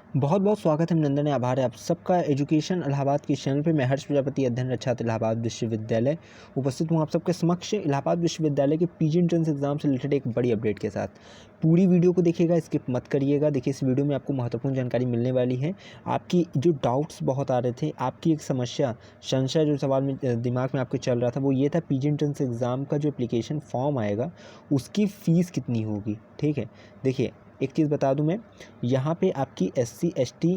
बहुत बहुत स्वागत है नंदन, आभार है आप सबका एजुकेशन इलाहाबाद के चैनल पे। मैं हर्ष प्रजापति, अध्ययनरत छात्र इलाहाबाद विश्वविद्यालय, उपस्थित हूँ आप सबके समक्ष इलाहाबाद विश्वविद्यालय के पीजी एंट्रेंस एग्जाम से रिलेटेड एक बड़ी अपडेट के साथ। पूरी वीडियो को देखिएगा, स्किप मत करिएगा। देखिए, इस वीडियो में आपको महत्वपूर्ण जानकारी मिलने वाली है। आपकी जो डाउट्स बहुत आ रहे थे, आपकी एक समस्या, संशय जो सवाल में दिमाग में आपके चल रहा था, वो ये था पीजी एंट्रेंस एग्ज़ाम का जो एप्लीकेशन फॉर्म आएगा उसकी फ़ीस कितनी होगी। ठीक है, देखिए एक चीज़ बता दूं मैं, यहाँ पे आपकी SC ST,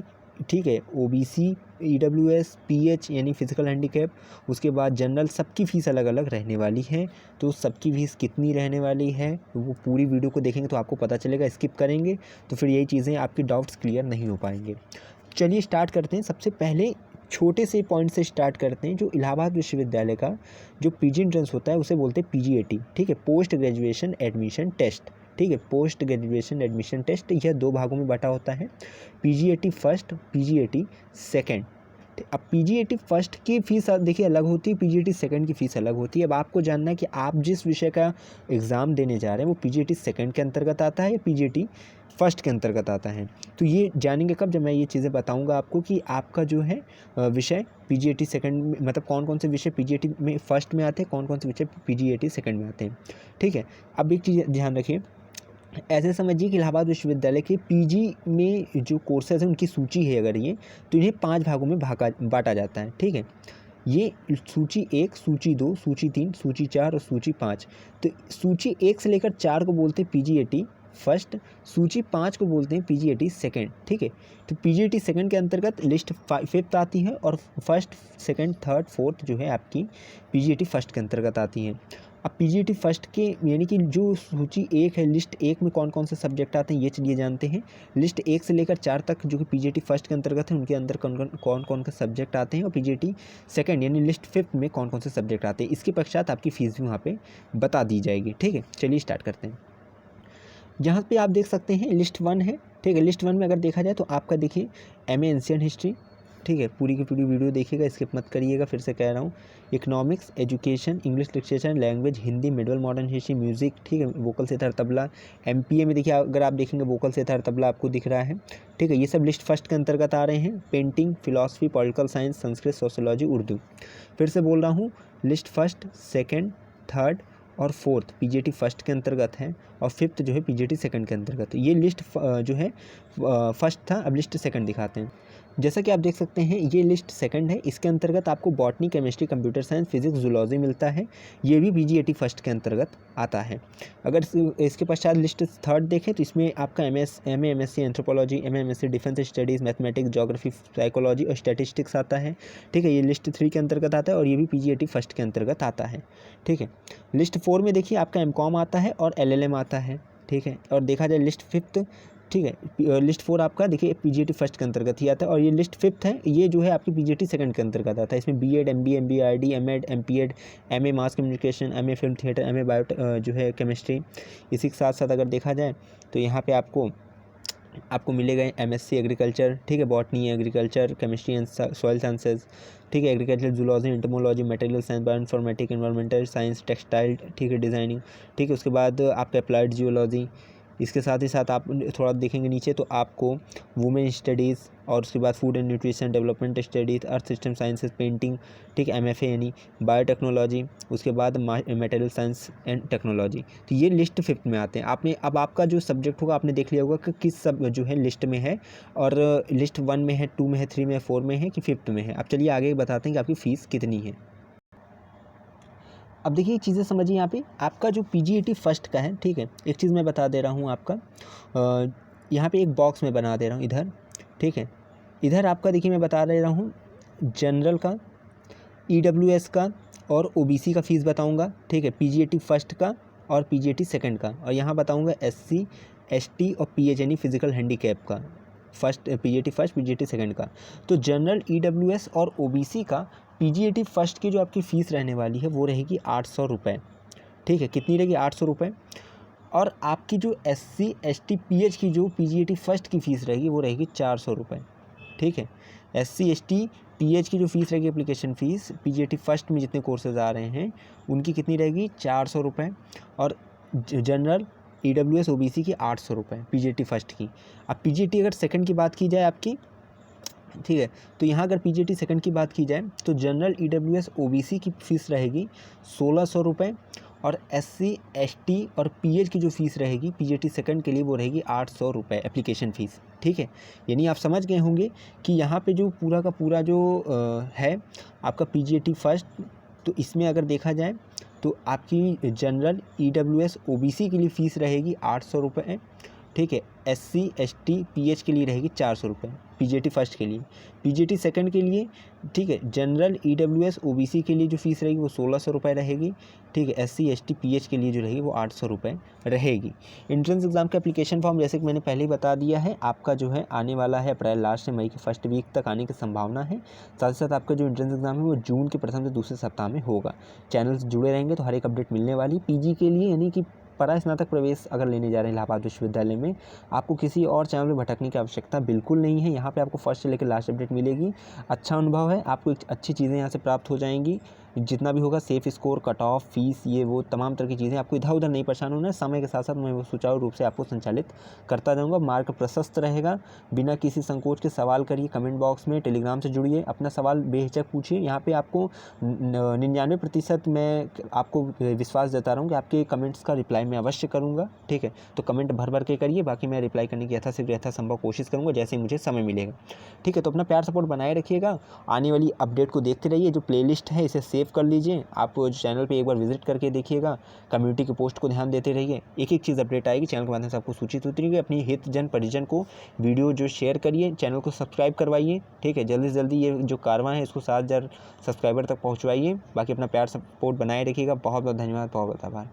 ठीक है, OBC, EWS, PH यानी फिजिकल हैंडीकैप, उसके बाद जनरल, सबकी फ़ीस अलग अलग रहने वाली है। तो सबकी फ़ीस कितनी रहने वाली है वो पूरी वीडियो को देखेंगे तो आपको पता चलेगा। स्किप करेंगे तो फिर यही चीज़ें, आपके डाउट्स क्लियर नहीं हो पाएंगे। चलिए स्टार्ट करते हैं। सबसे पहले छोटे से पॉइंट से स्टार्ट करते हैं। जो इलाहाबाद विश्वविद्यालय का जो पीजी एंट्रेंस होता है उसे बोलते हैं PGAT, ठीक है, पोस्ट ग्रेजुएशन एडमिशन टेस्ट। ठीक है, पोस्ट ग्रेजुएशन एडमिशन टेस्ट, यह दो भागों में बटा होता है, PGAT फर्स्ट, PGAT सेकेंड। अब PGAT फर्स्ट की फ़ीस देखिए अलग होती है, PGAT सेकंड की फ़ीस अलग होती है। अब आपको जानना है कि आप जिस विषय का एग्ज़ाम देने जा रहे हैं वो PGAT सेकंड के अंतर्गत आता है या PGAT फर्स्ट के अंतर्गत आता है। तो ये जानेंगे कब, जब मैं ये चीज़ें बताऊंगा आपको कि आपका जो है विषय PGAT सेकंड में, मतलब कौन कौन से विषय PGAT में फर्स्ट में आते हैं, कौन कौन से विषय PGAT सेकंड में आते हैं। ठीक है, अब एक चीज़ ध्यान रखिए, ऐसे समझिए कि इलाहाबाद विश्वविद्यालय के पीजी में जो कोर्सेज हैं उनकी सूची है अगर ये, तो इन्हें 5 भागों में बांटा जाता है। ठीक है, ये सूची 1, सूची 2, सूची 3, सूची 4 और सूची 5। तो सूची 1 से लेकर 4 को बोलते हैं PGAT फर्स्ट, सूची 5 को बोलते हैं PGAT सेकंड। ठीक है, तो PGAT सेकंड के अंतर्गत लिस्ट 5th आती है और फर्स्ट, सेकंड, थर्ड, फोर्थ जो है आपकी PGAT फर्स्ट के अंतर्गत आती हैं। अब PGAT फर्स्ट के यानी कि जो सूची 1 है, लिस्ट 1 में कौन कौन से सब्जेक्ट आते हैं ये चलिए जानते हैं। लिस्ट 1 से लेकर 4 तक जो कि PGAT फर्स्ट के अंतर्गत है, उनके अंदर कौन कौन के सब्जेक्ट आते हैं, और PGAT सेकंड यानी लिस्ट 5th में कौन कौन से सब्जेक्ट आते हैं। इसके पश्चात आपकी फ़ीस भी वहाँ पे बता दी जाएगी। ठीक है, चलिए स्टार्ट करते हैं। यहाँ पे आप देख सकते हैं लिस्ट 1 है। ठीक है, लिस्ट 1 में अगर देखा जाए तो आपका देखिए MA एंशिएंट हिस्ट्री, ठीक है, पूरी की पूरी वीडियो देखिएगा, स्किप मत करिएगा, फिर से कह रहा हूँ। Economics, education, English literature, language, Hindi, middle modern history, music, ठीक है, वोकल सितार तबला। MPA में देखिए अगर आप देखेंगे वोकल सितार तबला आपको दिख रहा है। ठीक है, ये सब लिस्ट फर्स्ट के अंतर्गत आ रहे हैं। Painting, philosophy, political science, Sanskrit, sociology, Urdu. फिर से बोल रहा हूँ, लिस्ट फर्स्ट, सेकेंड, थर्ड और फोर्थ PGAT फर्स्ट के अंतर्गत है, और फिफ्थ जो है PGAT सेकंड के अंतर्गत। ये लिस्ट जो है फर्स्ट था, अब लिस्ट सेकंड दिखाते हैं। जैसा कि आप देख सकते हैं ये लिस्ट सेकंड है, इसके अंतर्गत आपको botany, chemistry, computer science, physics, zoology मिलता है। ये भी PGAT फर्स्ट के अंतर्गत आता है। अगर इसके पश्चात लिस्ट थर्ड देखें तो इसमें आपका MA MSc anthropology, MA MSc defence studies, mathematics, geography, psychology और स्टैटिस्टिक्स आता है। ठीक है, ये लिस्ट 3 के अंतर्गत आता है और ये भी PGAT फर्स्ट के अंतर्गत आता है। ठीक है, लिस्ट 4 में देखिए आपका MCOM आता है और LLM आता है। ठीक है, और देखा जाए लिस्ट 5th, ठीक है, लिस्ट 4 आपका देखिए PGAT फर्स्ट के अंतर्गत ही आता है, और ये लिस्ट 5th है, ये जो है आपकी PGAT सेकंड के अंतर्गत आता है। इसमें BEd, MBA, MBA, RD, MEd, MPEd, MA mass communication, MA film theatre, MA bio जो है केमिस्ट्री। इसी के साथ साथ अगर देखा जाए तो यहाँ पे आपको मिलेगा MSc एग्रीकल्चर, ठीक है, botany, agriculture, chemistry and soil sciences, ठीक है, agriculture, zoology, entomology, material science, bio informatic, environmental science, textile, ठीक है, डिज़ाइनिंग। ठीक है, उसके बाद आपका अप्लाइड जियोलॉजी। इसके साथ ही साथ आप थोड़ा देखेंगे नीचे तो आपको वुमेन स्टडीज़, और उसके बाद food and nutrition development studies, earth system sciences, painting, ठीक है, MFA यानी बायोटेक्नोलॉजी, उसके बाद मटेरियल साइंस एंड टेक्नोलॉजी। तो ये लिस्ट 5th में आते हैं। आपने अब आपका जो सब्जेक्ट होगा आपने देख लिया होगा कि किस सब जो है लिस्ट में है, और लिस्ट 1 में है, 2 में है, 3 में है, 4 में है कि 5th में है। अब चलिए आगे बताते हैं कि आपकी फ़ीस कितनी है। अब देखिए चीज़ें समझिए, यहाँ पे आपका जो PGAT फर्स्ट का है, ठीक है, एक चीज़ मैं बता दे रहा हूँ आपका, यहाँ पे एक बॉक्स में बना दे रहा हूँ इधर। ठीक है, इधर आपका देखिए मैं बता दे रहा हूँ जनरल का, EWS का और OBC का फ़ीस बताऊँगा। ठीक है, PGAT फर्स्ट का और PGAT सेकंड का, और यहाँ बताऊँगा SC ST और PH यानी फिजिकल हैंडीकैप का, first PGAT first, PGAT second का। तो जनरल, EWS और OBC का PGAT फर्स्ट की जो आपकी फ़ीस रहने वाली है वो रहेगी 800 रुपये। ठीक है, कितनी रहेगी? 800 रुपये। और आपकी जो SC ST PH की जो PGAT फर्स्ट की फ़ीस रहेगी वो रहेगी 400 रुपये। ठीक है, SC ST PH की जो फ़ीस रहेगी एप्लीकेशन फ़ीस, PGAT फर्स्ट में जितने कोर्सेज आ रहे हैं उनकी कितनी रहेगी? 400 रुपये। और जनरल, EWS OBC की 800 रुपये PGT फर्स्ट की। अब PGT अगर सेकंड की बात की जाए आपकी, ठीक है, तो यहाँ अगर PGT सेकंड की बात की जाए तो जनरल EWS OBC की फ़ीस रहेगी 1600 रुपये और SC ST और PH की जो फ़ीस रहेगी PGT सेकंड के लिए वो रहेगी 800 रुपये एप्लीकेशन फ़ीस। ठीक है, यानी आप समझ गए होंगे कि यहाँ पे जो पूरा का पूरा जो है आपका PGT फर्स्ट, तो इसमें अगर देखा जाए तो आपकी जनरल EWS OBC के लिए फ़ीस रहेगी 800 रुपये। ठीक है, SC ST PH के लिए रहेगी 400 रुपये PGT फर्स्ट के लिए। PGT सेकंड के लिए, ठीक है, जनरल EWS OBC के लिए जो फ़ीस रहेगी वो 1600 रुपये रहेगी। ठीक है, SC ST PH के लिए जो रहेगी वो 800 रुपये रहेगी। एंट्रेंस एग्ज़ाम का एप्लीकेशन फॉर्म जैसे कि मैंने पहले ही बता दिया है, आपका जो है आने वाला है अप्रैल लास्ट से मई के फर्स्ट वीक तक आने की संभावना है। साथ ही साथ आपका जो एंट्रेंस एग्ज़ाम है वो जून के प्रथम से दूसरे सप्ताह में होगा। चैनल से जुड़े रहेंगे तो हर एक अपडेट मिलने वाली। PG के लिए यानी कि परा स्नातक प्रवेश अगर लेने जा रहे हैं इलाहाबाद विश्वविद्यालय में, आपको किसी और चैनल में भटकने की आवश्यकता बिल्कुल नहीं है। यहाँ पे आपको फर्स्ट से लेकर लास्ट अपडेट मिलेगी। अच्छा अनुभव है, आपको अच्छी चीज़ें यहाँ से प्राप्त हो जाएंगी। जितना भी होगा safe score, cut off, fees, ये वो तमाम तरह की चीज़ें, आपको इधर उधर नहीं परेशान होना है। समय के साथ साथ मैं वो सुचारू रूप से आपको संचालित करता जाऊँगा। मार्ग प्रशस्त रहेगा। बिना किसी संकोच के सवाल करिए कमेंट बॉक्स में, टेलीग्राम से जुड़िए, अपना सवाल बेहिचक पूछिए। यहाँ पे आपको 99% मैं आपको विश्वास देता रहूँ कि आपके कमेंट्स का रिप्लाई मैं अवश्य करूँगा। ठीक है, तो कमेंट भर भर के करिए, बाकी मैं रिप्लाई करने की यथासंभव कोशिश करूँगा जैसे ही मुझे समय मिलेगा। ठीक है, तो अपना प्यार सपोर्ट बनाए रखिएगा। आने वाली अपडेट को देखते रहिए। जो प्लेलिस्ट है इसे सेव कर लीजिए, आप चैनल पे एक बार विजिट करके देखिएगा। कम्युनिटी के पोस्ट को ध्यान देते रहिए, एक एक चीज़ अपडेट आएगी चैनल के माध्यम से आपको सूचित होती रहेगी। अपनी हित जन परिजन को वीडियो जो शेयर करिए, चैनल को सब्सक्राइब करवाइए। ठीक है, जल्दी से जल्दी ये जो कारवां है इसको 7000 सब्सक्राइबर तक पहुँचवाइए। बाकी अपना प्यार सपोर्ट बनाए रखिएगा। बहुत बहुत धन्यवाद, बहुत बहुत आभार।